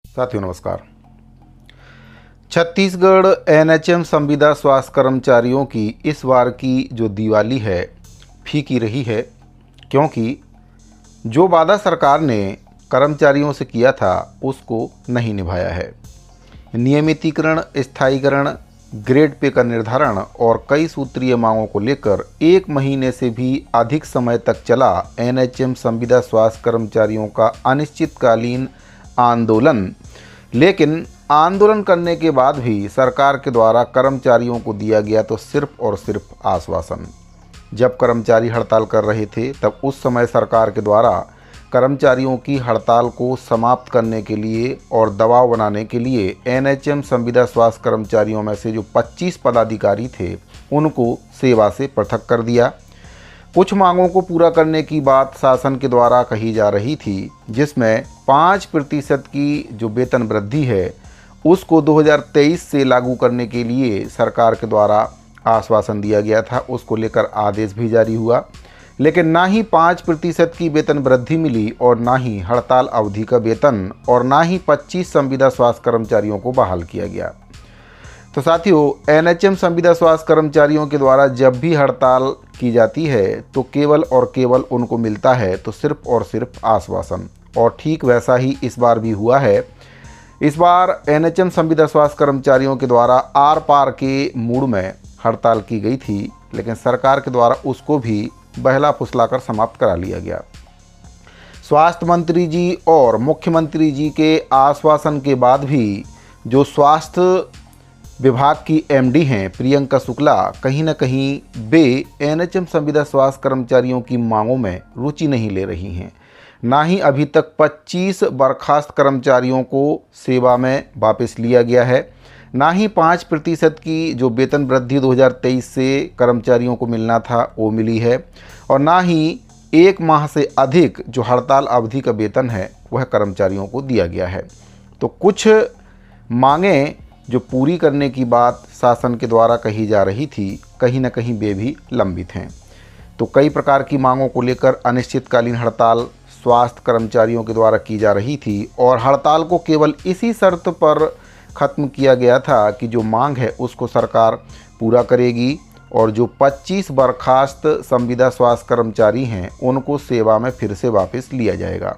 साथियों नमस्कार। छत्तीसगढ़ एनएचएम संविदा स्वास्थ्य कर्मचारियों की इस बार की जो दिवाली है फीकी रही है, क्योंकि जो वादा सरकार ने कर्मचारियों से किया था उसको नहीं निभाया है। नियमितीकरण, स्थायीकरण, ग्रेड पे का निर्धारण और कई सूत्रीय मांगों को लेकर 1 महीने से भी अधिक समय तक चला एनएचएम संविदा स्वास्थ्य कर्मचारियों का अनिश्चितकालीन आंदोलन। लेकिन आंदोलन करने के बाद भी सरकार के द्वारा कर्मचारियों को दिया गया तो सिर्फ और सिर्फ आश्वासन। जब कर्मचारी हड़ताल कर रहे थे तब उस समय सरकार के द्वारा कर्मचारियों की हड़ताल को समाप्त करने के लिए और दबाव बनाने के लिए एनएचएम संविदा स्वास्थ्य कर्मचारियों में से जो 25 पदाधिकारी थे उनको सेवा से पृथक कर दिया। कुछ मांगों को पूरा करने की बात शासन के द्वारा कही जा रही थी, जिसमें 5% की जो वेतन वृद्धि है उसको 2023 से लागू करने के लिए सरकार के द्वारा आश्वासन दिया गया था। उसको लेकर आदेश भी जारी हुआ, लेकिन ना ही 5% की वेतन वृद्धि मिली और ना ही हड़ताल अवधि का वेतन और ना ही 25 संविदा स्वास्थ्य कर्मचारियों को बहाल किया गया। तो साथियों, एनएचएम संविदा स्वास्थ्य कर्मचारियों के द्वारा जब भी हड़ताल की जाती है तो केवल और केवल उनको मिलता है तो सिर्फ और सिर्फ आश्वासन, और ठीक वैसा ही इस बार भी हुआ है। इस बार एनएचएम संविदा स्वास्थ्य कर्मचारियों के द्वारा आर पार के मूड में हड़ताल की गई थी, लेकिन सरकार के द्वारा उसको भी बहला फुसलाकर समाप्त करा लिया गया। स्वास्थ्य मंत्री जी और मुख्यमंत्री जी के आश्वासन के बाद भी जो स्वास्थ्य विभाग की एमडी हैं प्रियंका शुक्ला, कहीं न कहीं वे एनएचएम संविदा स्वास्थ्य कर्मचारियों की मांगों में रुचि नहीं ले रही हैं। ना ही अभी तक 25 बर्खास्त कर्मचारियों को सेवा में वापस लिया गया है, ना ही 5% की जो वेतन वृद्धि 2023 से कर्मचारियों को मिलना था वो मिली है, और ना ही 1 माह से अधिक जो हड़ताल अवधि का वेतन है वह कर्मचारियों को दिया गया है। तो कुछ मांगें जो पूरी करने की बात शासन के द्वारा कही जा रही थी, कहीं न कहीं वे भी लंबित हैं। तो कई प्रकार की मांगों को लेकर अनिश्चितकालीन हड़ताल स्वास्थ्य कर्मचारियों के द्वारा की जा रही थी, और हड़ताल को केवल इसी शर्त पर ख़त्म किया गया था कि जो मांग है उसको सरकार पूरा करेगी और जो 25 बर्खास्त संविदा स्वास्थ्य कर्मचारी हैं उनको सेवा में फिर से वापस लिया जाएगा।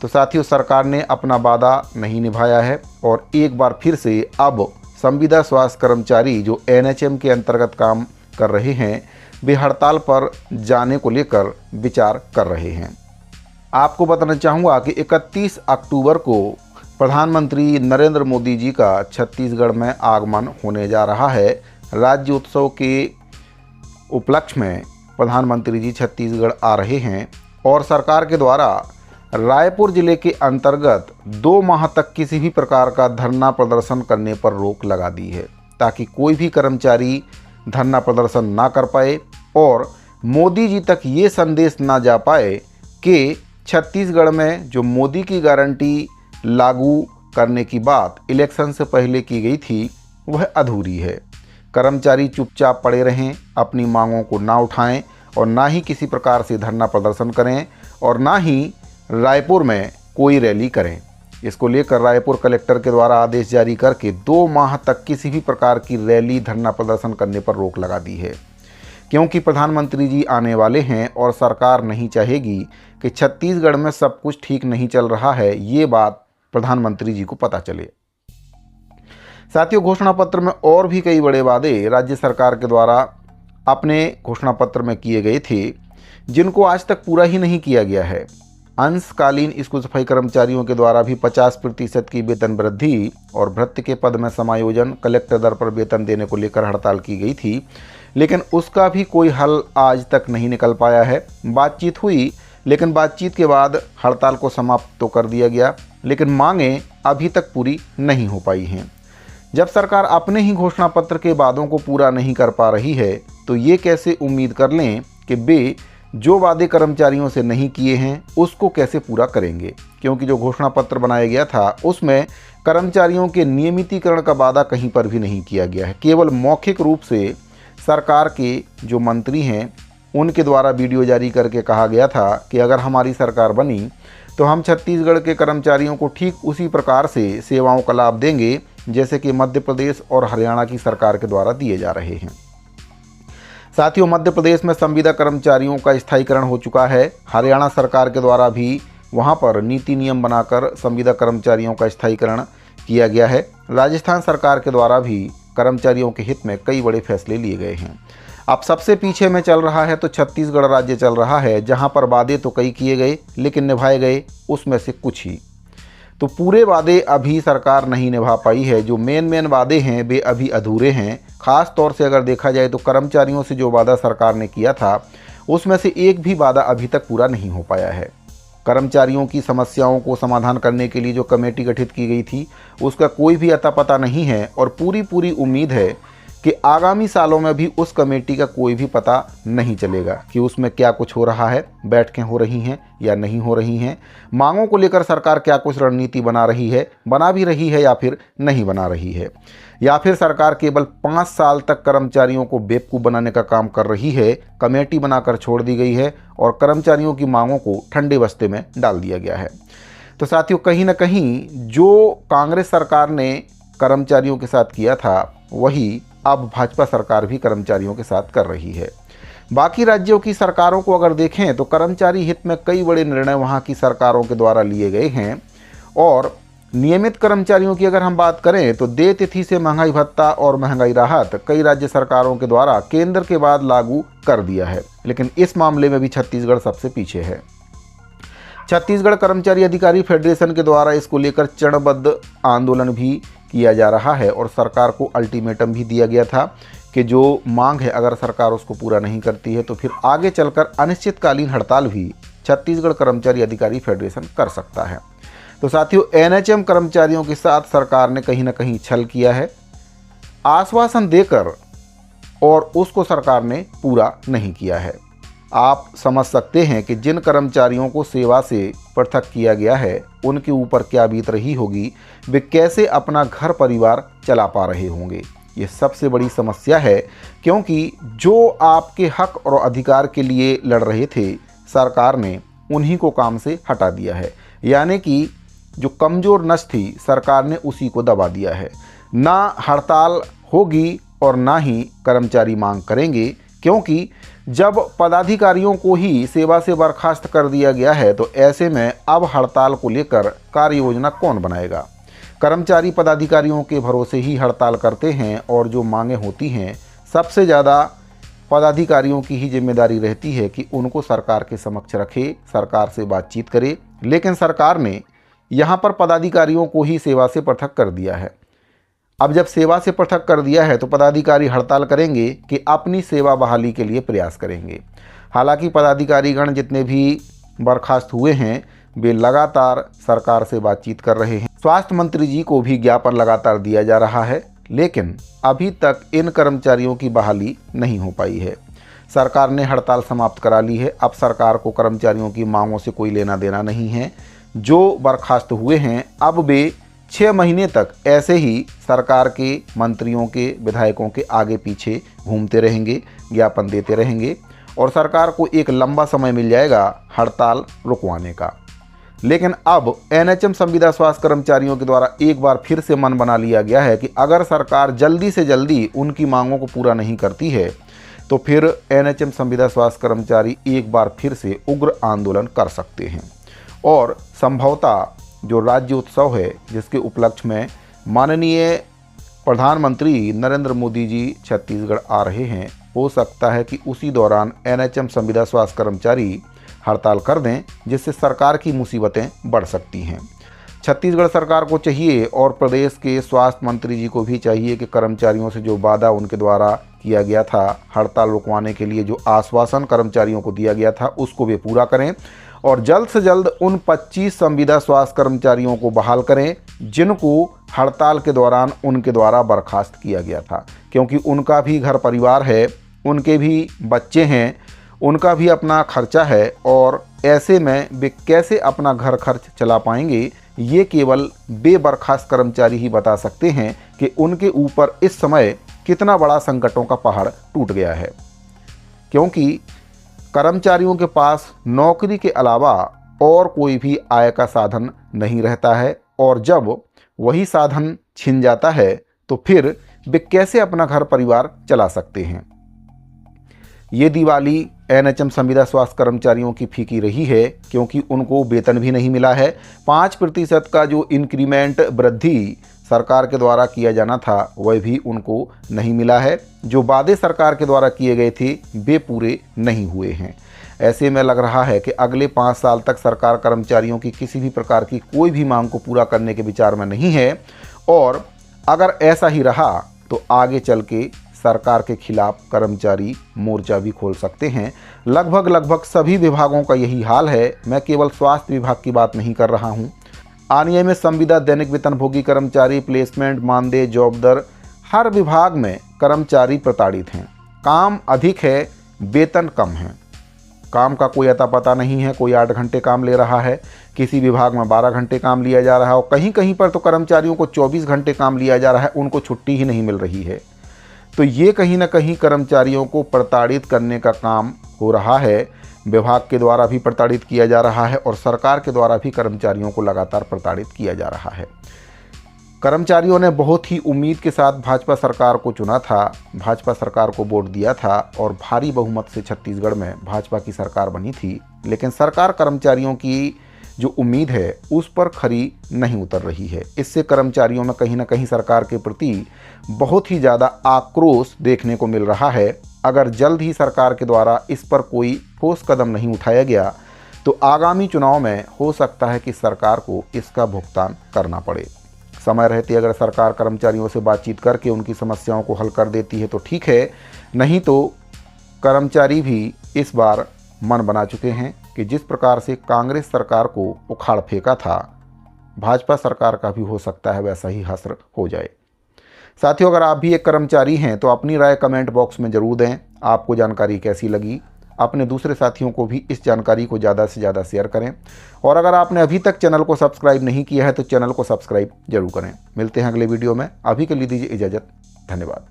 तो साथियों, सरकार ने अपना वादा नहीं निभाया है और एक बार फिर से अब संविदा स्वास्थ्य कर्मचारी जो एनएचएम के अंतर्गत काम कर रहे हैं वे हड़ताल पर जाने को लेकर विचार कर रहे हैं। आपको बताना चाहूँगा कि 31 अक्टूबर को प्रधानमंत्री नरेंद्र मोदी जी का छत्तीसगढ़ में आगमन होने जा रहा है। राज्योत्सव के उपलक्ष्य में प्रधानमंत्री जी छत्तीसगढ़ आ रहे हैं और सरकार के द्वारा रायपुर जिले के अंतर्गत 2 माह तक किसी भी प्रकार का धरना प्रदर्शन करने पर रोक लगा दी है, ताकि कोई भी कर्मचारी धरना प्रदर्शन ना कर पाए और मोदी जी तक ये संदेश ना जा पाए कि छत्तीसगढ़ में जो मोदी की गारंटी लागू करने की बात इलेक्शन से पहले की गई थी वह अधूरी है। कर्मचारी चुपचाप पड़े रहें, अपनी मांगों को ना उठाएं और ना ही किसी प्रकार से धरना प्रदर्शन करें और ना ही रायपुर में कोई रैली करें। इसको लेकर रायपुर कलेक्टर के द्वारा आदेश जारी करके 2 माह तक किसी भी प्रकार की रैली धरना प्रदर्शन करने पर रोक लगा दी है, क्योंकि प्रधानमंत्री जी आने वाले हैं और सरकार नहीं चाहेगी कि छत्तीसगढ़ में सब कुछ ठीक नहीं चल रहा है ये बात प्रधानमंत्री जी को पता चले। साथियों, घोषणा पत्र में और भी कई बड़े वादे राज्य सरकार के द्वारा अपने घोषणा पत्र में किए गए थे, जिनको आज तक पूरा ही नहीं किया गया है। अंशकालीन स्कूल सफाई कर्मचारियों के द्वारा भी 50% की वेतन वृद्धि और भृत्य के पद में समायोजन, कलेक्टर दर पर वेतन देने को लेकर हड़ताल की गई थी, लेकिन उसका भी कोई हल आज तक नहीं निकल पाया है। बातचीत हुई, लेकिन बातचीत के बाद हड़ताल को समाप्त तो कर दिया गया, लेकिन मांगें अभी तक पूरी नहीं हो पाई हैं। जब सरकार अपने ही घोषणा पत्र के वादों को पूरा नहीं कर पा रही है तो ये कैसे उम्मीद कर लें कि वे जो वादे कर्मचारियों से नहीं किए हैं उसको कैसे पूरा करेंगे, क्योंकि जो घोषणा पत्र बनाया गया था उसमें कर्मचारियों के नियमितीकरण का वादा कहीं पर भी नहीं किया गया है। केवल मौखिक रूप से सरकार के जो मंत्री हैं उनके द्वारा वीडियो जारी करके कहा गया था कि अगर हमारी सरकार बनी तो हम छत्तीसगढ़ के कर्मचारियों को ठीक उसी प्रकार से सेवाओं का लाभ देंगे जैसे कि मध्य प्रदेश और हरियाणा की सरकार के द्वारा दिए जा रहे हैं। साथियों, मध्य प्रदेश में संविदा कर्मचारियों का स्थायीकरण हो चुका है। हरियाणा सरकार के द्वारा भी वहां पर नीति नियम बनाकर संविदा कर्मचारियों का स्थायीकरण किया गया है। राजस्थान सरकार के द्वारा भी कर्मचारियों के हित में कई बड़े फैसले लिए गए हैं। अब सबसे पीछे में चल रहा है तो छत्तीसगढ़ राज्य चल रहा है, जहां पर वादे तो कई किए गए लेकिन निभाए गए उसमें से कुछ ही। तो पूरे वादे अभी सरकार नहीं निभा पाई है। जो मेन वादे हैं वे अभी अधूरे हैं। खास तौर से अगर देखा जाए तो कर्मचारियों से जो वादा सरकार ने किया था उसमें से एक भी वादा अभी तक पूरा नहीं हो पाया है। कर्मचारियों की समस्याओं को समाधान करने के लिए जो कमेटी गठित की गई थी उसका कोई भी अता पता नहीं है और पूरी उम्मीद है कि आगामी सालों में भी उस कमेटी का कोई भी पता नहीं चलेगा कि उसमें क्या कुछ हो रहा है, बैठकें हो रही हैं या नहीं हो रही हैं, मांगों को लेकर सरकार क्या कुछ रणनीति बना रही है, बना भी रही है या फिर नहीं बना रही है, या फिर सरकार केवल 5 साल तक कर्मचारियों को बेवकूफ़ बनाने का काम कर रही है। कमेटी बनाकर छोड़ दी गई है और कर्मचारियों की मांगों को ठंडे बस्ते में डाल दिया गया है। तो साथियों, कहीं ना कहीं जो कांग्रेस सरकार ने कर्मचारियों के साथ किया था वही अब भाजपा सरकार भी कर्मचारियों के साथ कर रही है। बाकी राज्यों की सरकारों को अगर देखें तो कर्मचारी हित में कई बड़े निर्णय वहां की सरकारों के द्वारा लिए गए हैं। और नियमित कर्मचारियों की अगर हम बात करें तो देय तिथि से महंगाई भत्ता और महंगाई राहत कई राज्य सरकारों के द्वारा केंद्र के बाद लागू कर दिया है, लेकिन इस मामले में भी छत्तीसगढ़ सबसे पीछे है। छत्तीसगढ़ कर्मचारी अधिकारी फेडरेशन के द्वारा इसको लेकर चरणबद्ध आंदोलन भी किया जा रहा है और सरकार को अल्टीमेटम भी दिया गया था कि जो मांग है अगर सरकार उसको पूरा नहीं करती है तो फिर आगे चलकर अनिश्चितकालीन हड़ताल भी छत्तीसगढ़ कर्मचारी अधिकारी फेडरेशन कर सकता है। तो साथियों, एनएचएम कर्मचारियों के साथ सरकार ने कहीं ना कहीं छल किया है, आश्वासन देकर, और उसको सरकार ने पूरा नहीं किया है। आप समझ सकते हैं कि जिन कर्मचारियों को सेवा से पृथक किया गया है उनके ऊपर क्या बीत रही होगी, वे कैसे अपना घर परिवार चला पा रहे होंगे। ये सबसे बड़ी समस्या है, क्योंकि जो आपके हक और अधिकार के लिए लड़ रहे थे सरकार ने उन्हीं को काम से हटा दिया है। यानी कि जो कमज़ोर नस थी सरकार ने उसी को दबा दिया है। ना हड़ताल होगी और ना ही कर्मचारी मांग करेंगे, क्योंकि जब पदाधिकारियों को ही सेवा से बर्खास्त कर दिया गया है तो ऐसे में अब हड़ताल को लेकर कार्य योजना कौन बनाएगा। कर्मचारी पदाधिकारियों के भरोसे ही हड़ताल करते हैं और जो मांगें होती हैं सबसे ज़्यादा पदाधिकारियों की ही जिम्मेदारी रहती है कि उनको सरकार के समक्ष रखे, सरकार से बातचीत करे। लेकिन सरकार ने यहाँ पर पदाधिकारियों को ही सेवा से पृथक कर दिया है। अब जब सेवा से पृथक कर दिया है तो पदाधिकारी हड़ताल करेंगे कि अपनी सेवा बहाली के लिए प्रयास करेंगे। हालांकि पदाधिकारीगण जितने भी बर्खास्त हुए हैं वे लगातार सरकार से बातचीत कर रहे हैं। स्वास्थ्य मंत्री जी को भी ज्ञापन लगातार दिया जा रहा है, लेकिन अभी तक इन कर्मचारियों की बहाली नहीं हो पाई है। सरकार ने हड़ताल समाप्त करा ली है। अब सरकार को कर्मचारियों की मांगों से कोई लेना देना नहीं है। जो बर्खास्त हुए हैं अब वे 6 महीने तक ऐसे ही सरकार के मंत्रियों के, विधायकों के आगे पीछे घूमते रहेंगे, ज्ञापन देते रहेंगे और सरकार को एक लंबा समय मिल जाएगा हड़ताल रुकवाने का। लेकिन अब एनएचएम संविदा स्वास्थ्य कर्मचारियों के द्वारा एक बार फिर से मन बना लिया गया है कि अगर सरकार जल्दी से जल्दी उनकी मांगों को पूरा नहीं करती है तो फिर एनएचएम संविदा स्वास्थ्य कर्मचारी एक बार फिर से उग्र आंदोलन कर सकते हैं। और संभवतः जो राज्य उत्सव है जिसके उपलक्ष्य में माननीय प्रधानमंत्री नरेंद्र मोदी जी छत्तीसगढ़ आ रहे हैं, हो सकता है कि उसी दौरान एनएचएम संविदा स्वास्थ्य कर्मचारी हड़ताल कर दें, जिससे सरकार की मुसीबतें बढ़ सकती हैं। छत्तीसगढ़ सरकार को चाहिए और प्रदेश के स्वास्थ्य मंत्री जी को भी चाहिए कि कर्मचारियों से जो वादा उनके द्वारा किया गया था, हड़ताल रुकवाने के लिए जो आश्वासन कर्मचारियों को दिया गया था उसको वे पूरा करें और जल्द से जल्द उन 25 संविदा स्वास्थ्य कर्मचारियों को बहाल करें जिनको हड़ताल के दौरान उनके द्वारा बर्खास्त किया गया था। क्योंकि उनका भी घर परिवार है, उनके भी बच्चे हैं, उनका भी अपना खर्चा है और ऐसे में वे कैसे अपना घर खर्च चला पाएंगे, ये केवल बेबर्खास्त कर्मचारी ही बता सकते हैं कि उनके ऊपर इस समय कितना बड़ा संकटों का पहाड़ टूट गया है। क्योंकि कर्मचारियों के पास नौकरी के अलावा और कोई भी आय का साधन नहीं रहता है, और जब वही साधन छिन जाता है तो फिर वे कैसे अपना घर परिवार चला सकते हैं। ये दिवाली एनएचएम संविदा स्वास्थ्य कर्मचारियों की फीकी रही है, क्योंकि उनको वेतन भी नहीं मिला है। 5% का जो इंक्रीमेंट वृद्धि सरकार के द्वारा किया जाना था वह भी उनको नहीं मिला है। जो वादे सरकार के द्वारा किए गए थे वे पूरे नहीं हुए हैं। ऐसे में लग रहा है कि अगले 5 साल तक सरकार कर्मचारियों की किसी भी प्रकार की कोई भी मांग को पूरा करने के विचार में नहीं है, और अगर ऐसा ही रहा तो आगे चल के सरकार के खिलाफ कर्मचारी मोर्चा भी खोल सकते हैं। लगभग सभी विभागों का यही हाल है। मैं केवल स्वास्थ्य विभाग की बात नहीं कर रहा हूँ। अनियमित संविदा, दैनिक वेतनभोगी कर्मचारी, प्लेसमेंट, मानदेय, जॉब दर, हर विभाग में कर्मचारी प्रताड़ित हैं। काम अधिक है, वेतन कम है। काम का कोई अता पता नहीं है। कोई 8 घंटे काम ले रहा है, किसी विभाग में 12 घंटे काम लिया जा रहा है, और कहीं कहीं पर तो कर्मचारियों को 24 घंटे काम लिया जा रहा है, उनको छुट्टी ही नहीं मिल रही है। तो ये कहीं ना कहीं कर्मचारियों को प्रताड़ित करने का काम हो रहा है। विभाग के द्वारा भी प्रताड़ित किया जा रहा है, और सरकार के द्वारा भी कर्मचारियों को लगातार प्रताड़ित किया जा रहा है। कर्मचारियों ने बहुत ही उम्मीद के साथ भाजपा सरकार को चुना था, भाजपा सरकार को वोट दिया था, और भारी बहुमत से छत्तीसगढ़ में भाजपा की सरकार बनी थी। लेकिन सरकार कर्मचारियों की जो उम्मीद है उस पर खरी नहीं उतर रही है। इससे कर्मचारियों में कहीं ना कहीं सरकार के प्रति बहुत ही ज़्यादा आक्रोश देखने को मिल रहा है। अगर जल्द ही सरकार के द्वारा इस पर कोई ठोस कदम नहीं उठाया गया तो आगामी चुनाव में हो सकता है कि सरकार को इसका भुगतान करना पड़े। समय रहते अगर सरकार कर्मचारियों से बातचीत करके उनकी समस्याओं को हल कर देती है तो ठीक है, नहीं तो कर्मचारी भी इस बार मन बना चुके हैं कि जिस प्रकार से कांग्रेस सरकार को उखाड़ फेंका था, भाजपा सरकार का भी हो सकता है वैसा ही हश्र हो जाए। साथियों, अगर आप भी एक कर्मचारी हैं तो अपनी राय कमेंट बॉक्स में ज़रूर दें। आपको जानकारी कैसी लगी? अपने दूसरे साथियों को भी इस जानकारी को ज़्यादा से ज़्यादा शेयर करें, और अगर आपने अभी तक चैनल को सब्सक्राइब नहीं किया है तो चैनल को सब्सक्राइब जरूर करें। मिलते हैं अगले वीडियो में। अभी के लिए दीजिए इजाज़त। धन्यवाद।